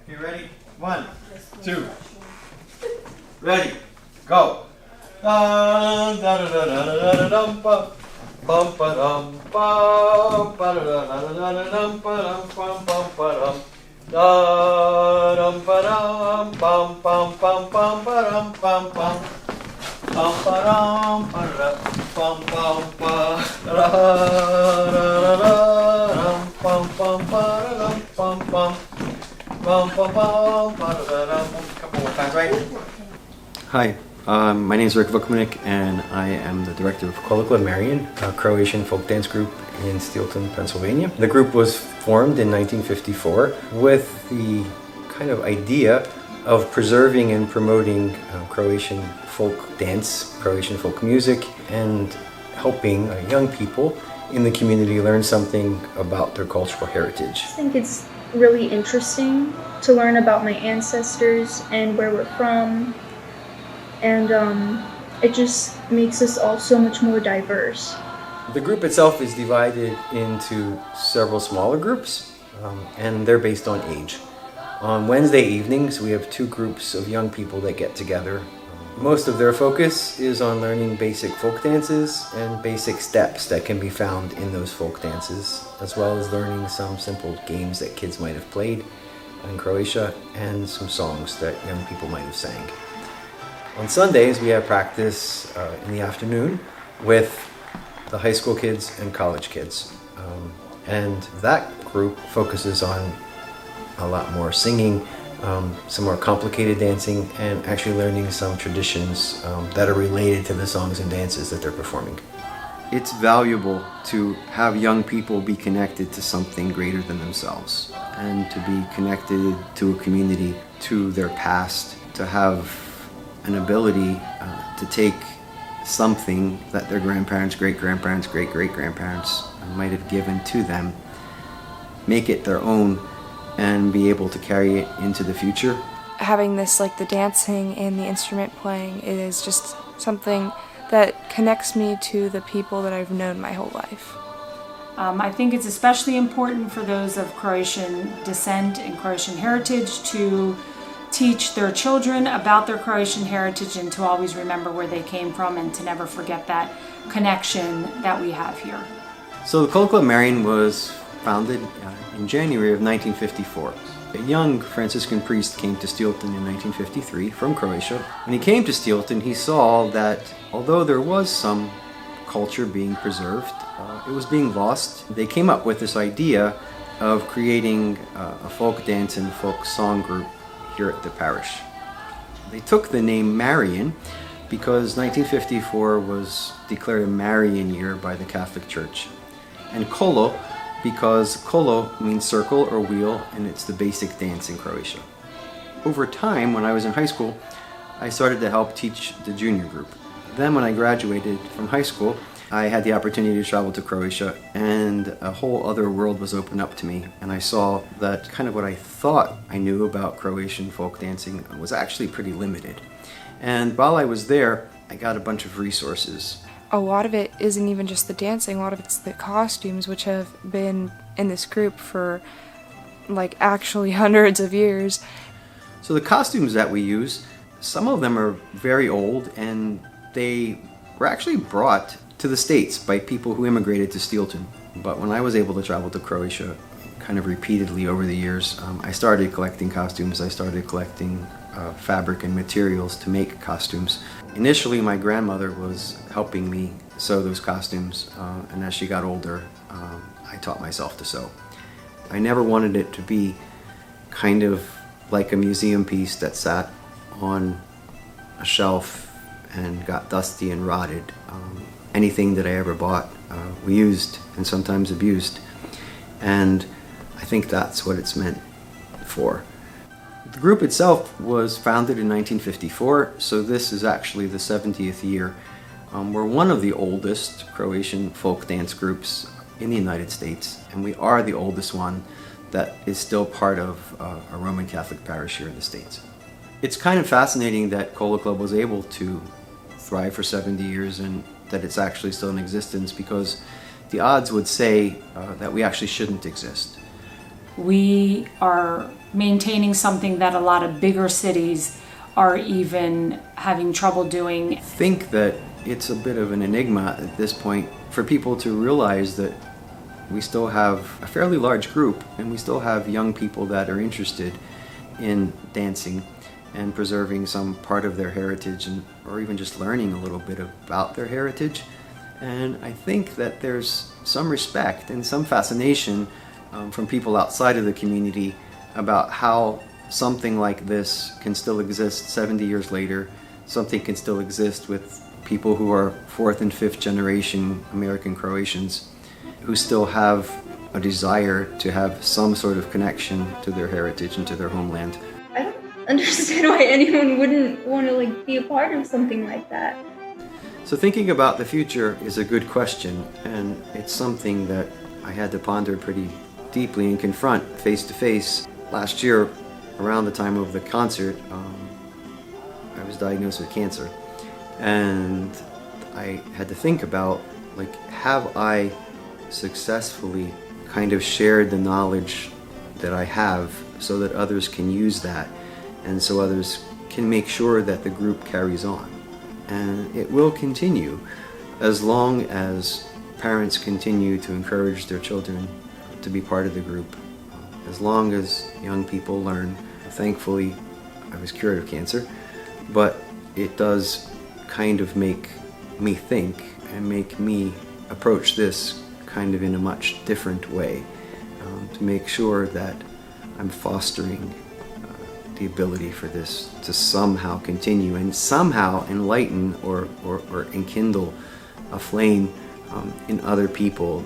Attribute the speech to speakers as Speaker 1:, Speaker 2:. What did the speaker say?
Speaker 1: Okay, ready? 1, 2. Ready? Go. Dum da da da da da da dum bum bum ba dum bum ba da da da da da dum ba dum bum bum ba dum da dum ba dum bum bum bum bum ba dum bum bum bum ba dum ba da bum bum ba da da da da dum bum bum ba da dum bum bum bum bum bum ba da da dum. Couple more times, right?
Speaker 2: Hi, my name is Rick Vukmanik and I am the director of Kolikla Marian, a Croatian folk dance group in Steelton, Pennsylvania. The group was formed in 1954 with the kind of idea of preserving and promoting Croatian folk dance, Croatian folk music, and helping young people in the community learn something about their cultural heritage.
Speaker 3: I think it's really interesting to learn about my ancestors and where we're from. And it just makes us all so much more diverse.
Speaker 2: The group itself is divided into several smaller groups, and they're based on age. On Wednesday evenings, we have 2 groups of young people that get together. Most of their focus is on learning basic folk dances and basic steps that can be found in those folk dances, as well as learning some simple games that kids might have played in Croatia and some songs that young people might have sang. On Sundays, we have practice in the afternoon with the high school kids and college kids. And that group focuses on a lot more singing, some more complicated dancing, and actually learning some traditions that are related to the songs and dances that they're performing. It's valuable to have young people be connected to something greater than themselves and to be connected to a community, to their past, to have an ability to take something that their grandparents, great-grandparents, great-great-grandparents might have given to them, make it their own, and be able to carry it into the future.
Speaker 4: Having this, like the dancing and the instrument playing, is just something that connects me to the people that I've known my whole life.
Speaker 5: I think it's especially important for those of Croatian descent and Croatian heritage to teach their children about their Croatian heritage and to always remember where they came from and to never forget that connection that we have here.
Speaker 2: So the Kolikla Marian was founded in January of 1954. A young Franciscan priest came to Steelton in 1953 from Croatia. When he came to Steelton, he saw that although there was some culture being preserved, it was being lost. They came up with this idea of creating a folk dance and folk song group here at the parish. They took the name Marian because 1954 was declared a Marian year by the Catholic Church. And Kolo because Kolo means circle or wheel, and it's the basic dance in Croatia. Over time, when I was in high school, I started to help teach the junior group. Then when I graduated from high school, I had the opportunity to travel to Croatia, and a whole other world was opened up to me, and I saw that kind of what I thought I knew about Croatian folk dancing was actually pretty limited. And while I was there, I got a bunch of resources.
Speaker 4: A lot of it isn't even just the dancing, a lot of it's the costumes, which have been in this group for like actually hundreds of years.
Speaker 2: So the costumes that we use, some of them are very old, and they were actually brought to the States by people who immigrated to Steelton. But when I was able to travel to Croatia kind of repeatedly over the years, I started collecting costumes. I started collecting fabric and materials to make costumes. Initially, my grandmother was helping me sew those costumes, and as she got older, I taught myself to sew. I never wanted it to be kind of like a museum piece that sat on a shelf and got dusty and rotted. Anything that I ever bought, we used and sometimes abused, and I think that's what it's meant for. The group itself was founded in 1954, so this is actually the 70th year. We're one of the oldest Croatian folk dance groups in the United States, and we are the oldest one that is still part of a Roman Catholic parish here in the States. It's kind of fascinating that Kolikla was able to thrive for 70 years and that it's actually still in existence, because the odds would say that we actually shouldn't exist.
Speaker 5: we are maintaining something that a lot of bigger cities are even having trouble doing.
Speaker 2: I think that it's a bit of an enigma at this point for people to realize that we still have a fairly large group and we still have young people that are interested in dancing and preserving some part of their heritage, or even just learning a little bit about their heritage. And I think that there's some respect and some fascination from people outside of the community about how something like this can still exist 70 years later. Something can still exist with people who are 4th and 5th generation American Croatians who still have a desire to have some sort of connection to their heritage and to their homeland.
Speaker 3: I don't understand why anyone wouldn't want to be a part of something like that.
Speaker 2: So thinking about the future is a good question, and it's something that I had to ponder pretty deeply and confront face to face. Last year, around the time of the concert, I was diagnosed with cancer, and I had to think about, have I successfully kind of shared the knowledge that I have so that others can use that, and so others can make sure that the group carries on. And it will continue as long as parents continue to encourage their children to be part of the group, as long as young people learn. Thankfully, I was cured of cancer, but it does kind of make me think and make me approach this kind of in a much different way, to make sure that I'm fostering the ability for this to somehow continue and somehow enlighten or enkindle a flame in other people